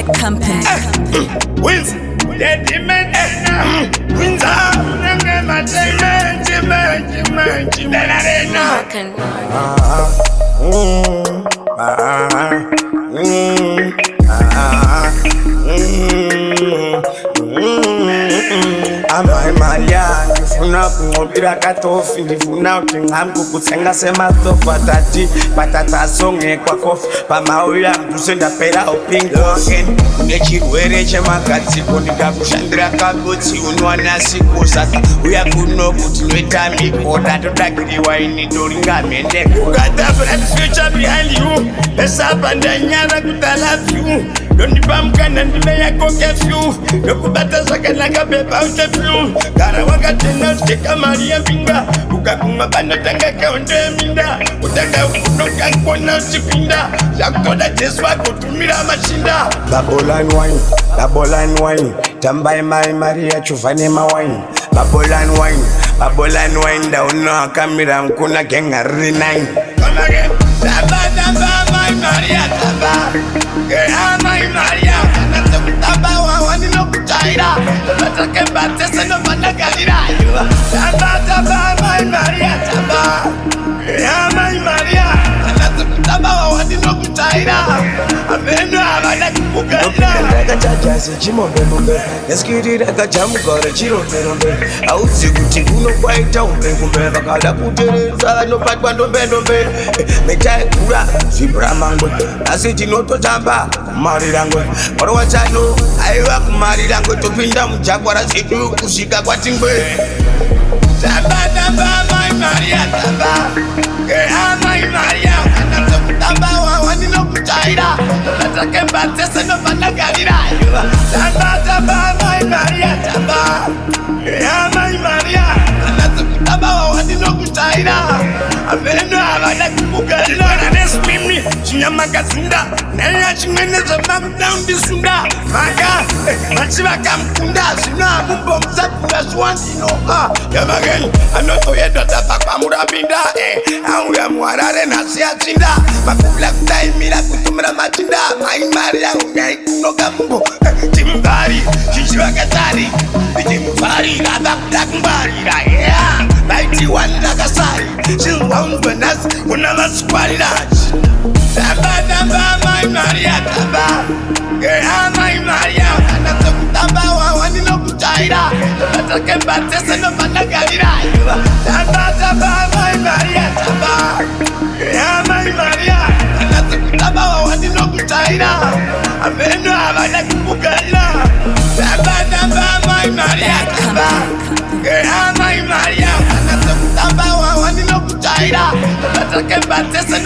Bad company. Wins. The demand. Wins up. Amalia, ndifuna kungobira katofi, ndifuna kuti ngamku kutsenga semasofa tati patata songe kwa kofi pamauya mdusenda pera upingoken kune chirwere chemagadziko ndikakushandira kagotsi unwana siku saka uya kuno kuti noita mikoda todagiriwa ini toringa mendeko ukatafura future behind you esapa ndanyara kuti I love you ndondipamukana ndime yako kefyu yokubata zvakanaka bepa uchefyu gara wakatenda uchiteka mari yepinga ukakumwa panotanga kaondo yeminda utanga unokakona uchipinda zvakutoda jesu agotumira machinda Babylon wine tambai mai mari yacho vane mawine Babylon wine ndaona akamira mkuna genga riri 9 Tamba mai Maria tamba mai Maria tamba wawani no kutaira batake batese no banagalira tamba mai Maria tamba mai Maria tamba wawani no kutaira ameno abana kukugalira kachajazi chimombe neskirira kachamugara chiromerombe auzi kuti unokwaita umbe vakada kuteredza nopatwa ndombe metaikura zvibramangwe asi tinototamba kumarirangwe mwaro wachano aiva kumarirangwe topinda mujakwara zedu kusvika kwatingwe tamba mai Maria tamba mai Maria tamba wawani nokutaira batake batese no banagalira tamba mai Maria tamba mai Maria tamba wawani nokutaira ameno abana kukugalira nesmimi chinyamakazinda naya chimene zvamamudambisunda maka machivakamkunda zvino amumbomuzakura zviwandino yamageni anotoyedwa tabva kwamurapinda auya muharare nhasi yachinda makubila kutaimira kutumira machinda mai mari yangu yaikunoka mumbo timubari chichivakatari ichimubari rava kuda kungwarira vaitiwanira kasari chilwaunzwe nhasi una vasikwarirachi tamba mai Maria tamba mai Maria tamba wawani nokutaira batake batese no banagalira tamba mai Maria tamba mai Maria tamba wawani nokutaira ameno abana kukugalira tamba mai Maria tamba mai Maria tamba wawani nokutaira batake batese